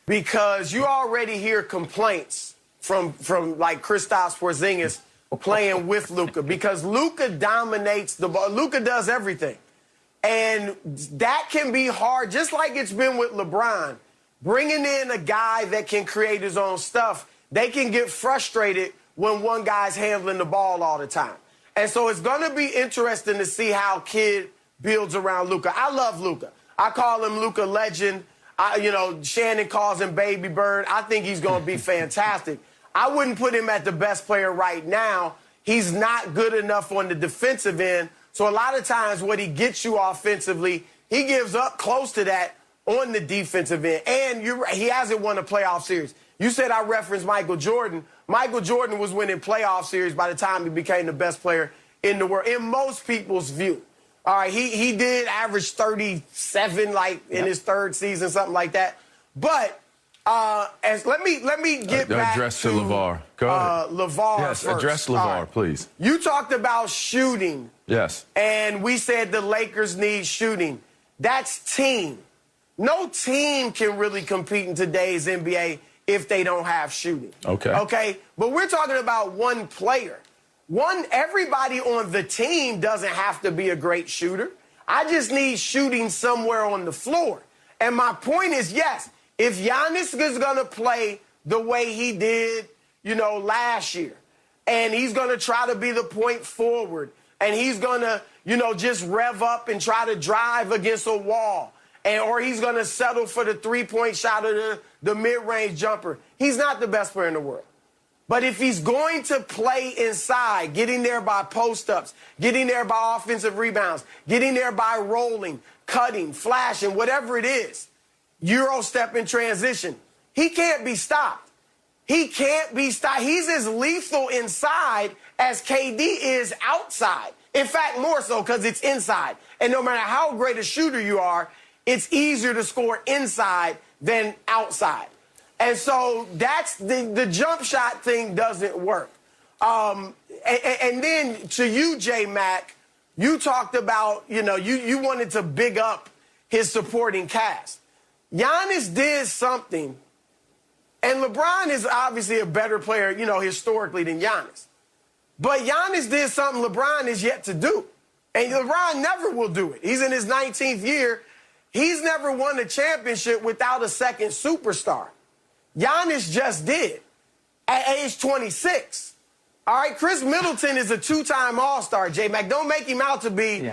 because you already hear complaints from like Kristaps Porzingis playing with Luka, because Luka dominates the ball. Luka does everything. And that can be hard, just like it's been with LeBron. Bringing in a guy that can create his own stuff, they can get frustrated when one guy's handling the ball all the time. And so it's going to be interesting to see how Kidd builds around Luka. I love Luka. I call him Luka Legend. Shannon calls him Baby Bird. I think he's going to be fantastic. I wouldn't put him at the best player right now. He's not good enough on the defensive end. So a lot of times what he gets you offensively, he gives up close to that on the defensive end. And he hasn't won a playoff series. You said I referenced Michael Jordan. Michael Jordan was winning playoff series by the time he became the best player in the world, in most people's view. All right, he did average 37 in his third season, something like that. But let me get back address to LeVar. Go ahead. LeVar yes, first. Address LeVar, please. You talked about shooting. Yes. And we said the Lakers need shooting. That's team. No team can really compete in today's NBA if they don't have shooting. Okay. Okay? But we're talking about one player. Everybody on the team doesn't have to be a great shooter. I just need shooting somewhere on the floor. And my point is, yes, if Giannis is going to play the way he did, last year, and he's going to try to be the point forward, and he's going to, just rev up and try to drive against a wall, or he's going to settle for the three-point shot or the mid-range jumper, he's not the best player in the world. But if he's going to play inside, getting there by post-ups, getting there by offensive rebounds, getting there by rolling, cutting, flashing, whatever it is, Euro step in transition, he can't be stopped. He can't be stopped. He's as lethal inside as KD is outside. In fact, more so because it's inside. And no matter how great a shooter you are, it's easier to score inside than outside. And so that's the jump shot thing doesn't work. And then to you, J-Mac, you talked about, you wanted to big up his supporting cast. Giannis did something, and LeBron is obviously a better player, historically than Giannis. But Giannis did something LeBron is yet to do. And LeBron never will do it. He's in his 19th year. He's never won a championship without a second superstar. Giannis just did at age 26. All right, Chris Middleton is a two-time All-Star, J-Mac. Don't make him out to be,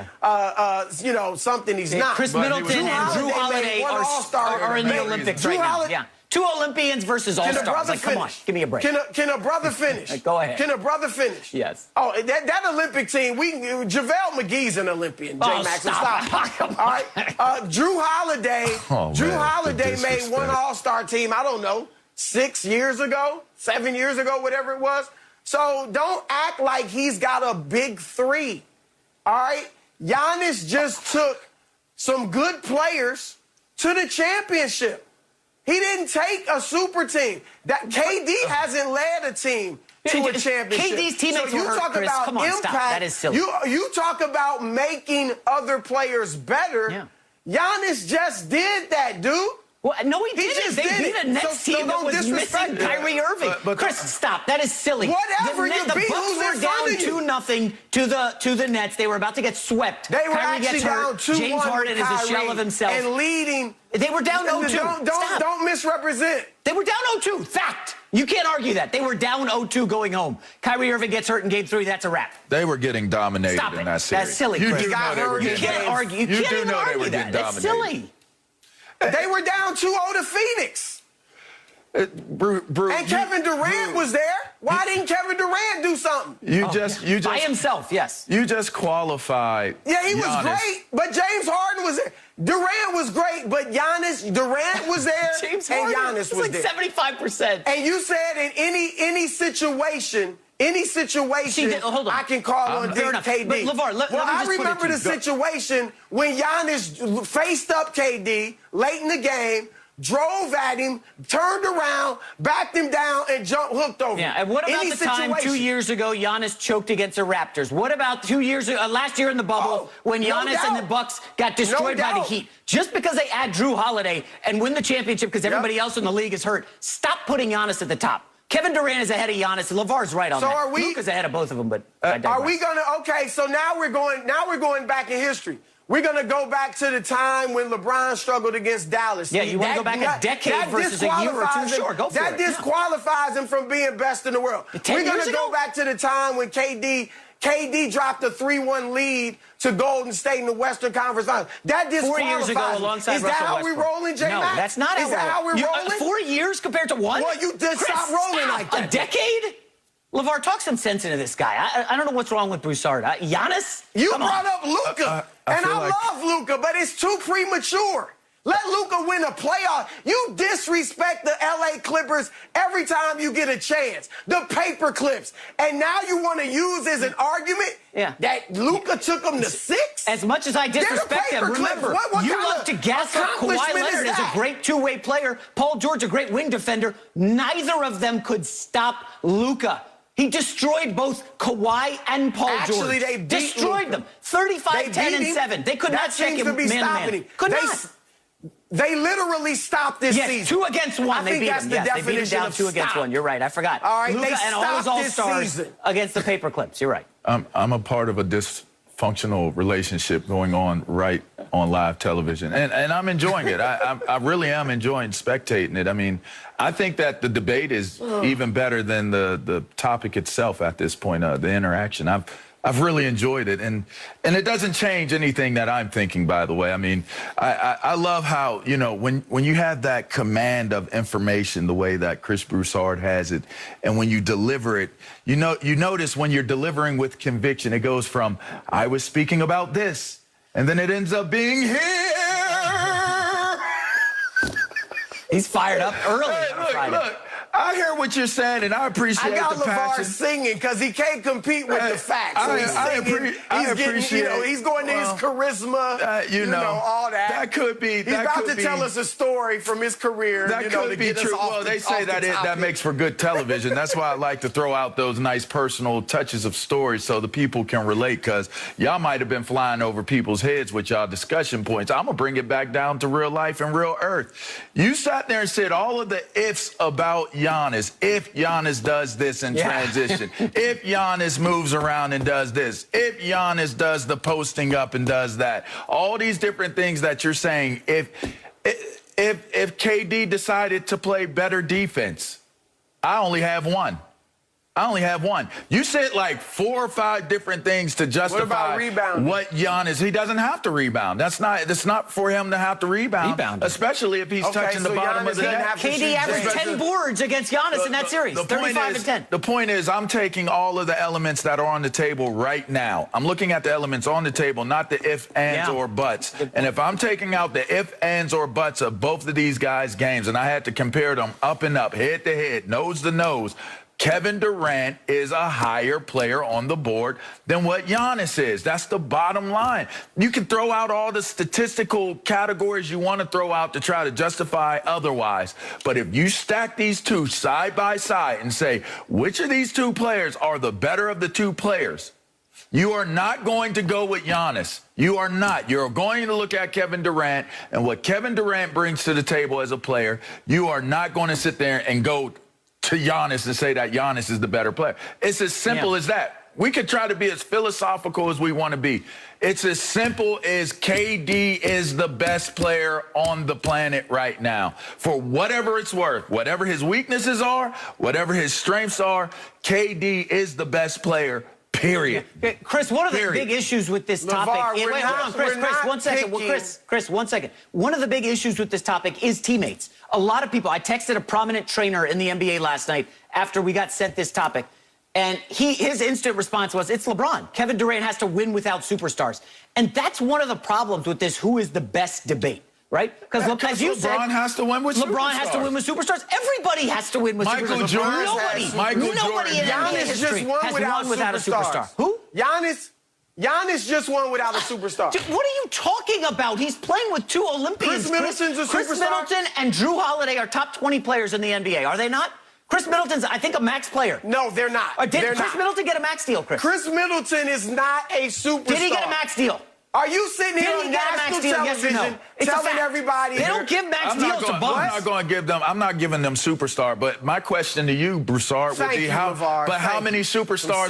something he's not. Chris Middleton and Drew Holiday are in the Olympics right now. Yeah. Two Olympians versus All-Stars. Come on, give me a break. Can a brother finish? Go ahead. Can a brother finish? Yes. Oh, that Olympic team, JaVale McGee's an Olympian, J-Mac. Stop. All right. Drew Holiday made one All-Star team, I don't know, 6 years ago, 7 years ago, whatever it was. So don't act like he's got a big three. All right? Giannis just took some good players to the championship. He didn't take a super team. That KD hasn't led a team to a championship. KD's teammates were hurt, Chris. Come on, impact. Stop. That is silly. You talk about making other players better. Yeah. Giannis just did that, dude. Well, no, he didn't. They beat a Nets team that was missing Kyrie Irving. But Chris, stop. That is silly. Whatever you beat, Bucks were down 2-0 to the Nets. They were about to get swept. They were Kyrie actually gets hurt. down 2-1 James Harden is a shell of himself. And leading. They were down 0-2. Don't misrepresent. They were down 0-2. Fact. You can't argue that. They were down 0-2 going home. Kyrie Irving gets hurt in Game 3. That's a wrap. They were getting dominated in that series. That's silly, Chris. You can't argue. You can't even argue that. That's silly. They were down 2-0 to Phoenix. And Kevin Durant was there. Why didn't Kevin Durant do something? You just by himself, yes. You just qualified. Yeah, he was great, but James Harden was there. Durant was great, but Durant was there, James and Harden Giannis was there. 75%. And you said in any situation, I can call on KD. But LeVar, I remember the situation when Giannis faced up KD late in the game, drove at him, turned around, backed him down, and hooked over him. Yeah, and what about the time 2 years ago Giannis choked against the Raptors? What about 2 years ago, last year in the bubble, when Giannis and the Bucks got destroyed by the Heat? Just because they add Drew Holiday and win the championship because everybody else in the league is hurt, stop putting Giannis at the top. Kevin Durant is ahead of Giannis. LeVar's right on that. Are we? Luka's ahead of both of them, but are we gonna? Okay, so now we're going back in history. We're going to go back to the time when LeBron struggled against Dallas. Yeah, you want to go back a decade versus a year or two? Sure, go for it. That disqualifies him from being best in the world. We're going to go back to the time when KD dropped a 3-1 lead to Golden State in the Western Conference Finals. That disqualifies 4 years ago alongside Is that Russell how we rolling, J-Mac? No, that's not how Is that how we're rolling? 4 years compared to one? Well, you just stop rolling like that. A decade? LeVar, talk some sense into this guy. I don't know what's wrong with Broussard. Giannis? You brought up Luka, and I love Luka, but it's too premature. Let Luka win a playoff. You disrespect the L.A. Clippers every time you get a chance. The paper clips. And now you want to use as an argument that Luka took them to 6? As much as I disrespect him, remember, you love to gas up Kawhi Leonard as a great two-way player, Paul George a great wing defender. Neither of them could stop Luka. He destroyed both Kawhi and Paul George. Actually, they destroyed them. 35, 10, and 7. They could not check him man-to-man. Could not. They literally stopped this season. 2 against 1. They beat him. Yes, they beat him down 2 against 1. You're right. I forgot. All right, Luka and all his all-stars against the paper clips. You're right. I'm a part of a dysfunctional relationship going on right on live television, and I'm enjoying it. I really am enjoying spectating it. I mean, I think that the debate is even better than the topic itself at this point, the interaction. I've really enjoyed it, and it doesn't change anything that I'm thinking, by the way. I mean, I love how, you know, when you have that command of information the way that Chris Broussard has it, and when you deliver it, you notice when you're delivering with conviction, it goes from, I was speaking about this, and then it ends up being here. He's fired up early on Friday. Look. I hear what you're saying, and I appreciate the passion. I got LeVar singing because he can't compete with the facts. So he's going to his charisma, you know, all that. That could be. He's about to tell us a story from his career. That could be true. Well, they say that makes for good television. That's why I like to throw out those nice personal touches of stories so the people can relate, because y'all might have been flying over people's heads with y'all discussion points. I'm going to bring it back down to real life and real earth. You sat there and said all of the ifs about Giannis. If Giannis does this in transition, if Giannis moves around and does this, if Giannis does the posting up and does that, all these different things that you're saying, if KD decided to play better defense, I only have one. You said like 4 or 5 different things to justify what Giannis. He doesn't have to rebound. That's not for him to have to rebound. Especially if he's touching the bottom of the net. KD averaged 10 boards against Giannis in that series. 35 and 10. The point is, I'm taking all of the elements that are on the table right now. I'm looking at the elements on the table, not the if, ands, or buts. And if I'm taking out the if, ands, or buts of both of these guys' games, and I had to compare them up and up, head to head, nose to nose, Kevin Durant is a higher player on the board than what Giannis is. That's the bottom line. You can throw out all the statistical categories you want to throw out to try to justify otherwise. But if you stack these two side by side and say, which of these two players are the better of the two players, you are not going to go with Giannis. You are not. You're going to look at Kevin Durant and what Kevin Durant brings to the table as a player. You are not going to sit there and go to Giannis and say that Giannis is the better player. It's as simple as that. We could try to be as philosophical as we want to be. It's as simple as KD is the best player on the planet right now. For whatever it's worth, whatever his weaknesses are, whatever his strengths are, KD is the best player, period. Chris, one of the big issues with this topic... Wait, hold on, Chris, one second. Chris, 1 second. One of the big issues with this topic is teammates. A lot of people... I texted a prominent trainer in the NBA last night after we got sent this topic, and his instant response was, it's LeBron. Kevin Durant has to win without superstars. And that's one of the problems with this who is the best debate. Right? Because as you said, LeBron has to win with superstars. LeBron has to win with superstars. Everybody has to win with superstars. Nobody in NBA history has won without a superstar. Who? Giannis Giannis just won without a superstar. Dude, what are you talking about? He's playing with 2 Olympians. Chris Middleton's a superstar. Chris Middleton and Drew Holiday are top 20 players in the NBA, are they not? Chris Middleton's, I think, a max player. No, they're not. Did Chris Middleton get a max deal, Chris? Chris Middleton is not a superstar. Did he get a max deal? Are you sitting here on national television telling everybody? They don't give max deals to bums. I'm not giving them superstar. But my question to you, Broussard, would be how many superstars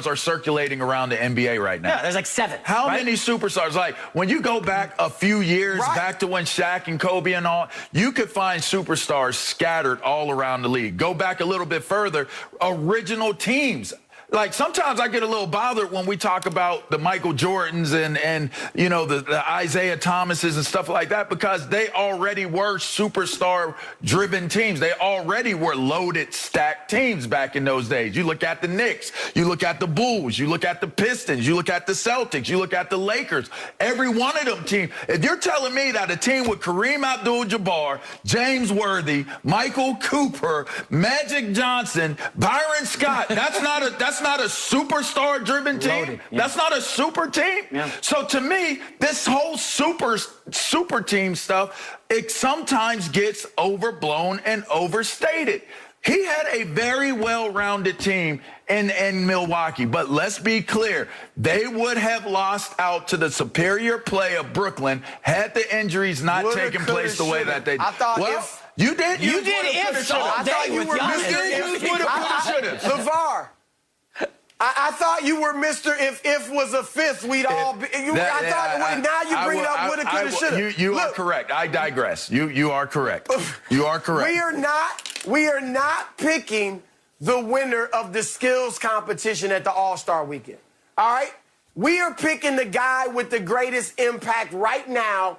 are circulating around the NBA right now? Yeah, there's like 7. How many superstars? Like when you go back a few years, back to when Shaq and Kobe and all, you could find superstars scattered all around the league. Go back a little bit further, original teams. Like, sometimes I get a little bothered when we talk about the Michael Jordans and you know, the Isaiah Thomases and stuff like that, because they already were superstar-driven teams. They already were loaded, stacked teams back in those days. You look at the Knicks, you look at the Bulls, you look at the Pistons, you look at the Celtics, you look at the Lakers. Every one of them teams. If you're telling me that a team with Kareem Abdul-Jabbar, James Worthy, Michael Cooper, Magic Johnson, Byron Scott, that's not a superstar-driven team. Loaded, yeah. That's not a super team. Yeah. So to me, this whole super team stuff, it sometimes gets overblown and overstated. He had a very well-rounded team in Milwaukee, but let's be clear, they would have lost out to the superior play of Brooklyn had the injuries not taken place the way that they did. I thought you did ifs all day with Giannis. LeVar, I thought you were Mr. If was a fifth, we'd all be. Now you bring it up woulda, coulda, shoulda. You are correct. I digress. You are correct. You are correct. We are not picking the winner of the skills competition at the All-Star weekend. All right? We are picking the guy with the greatest impact right now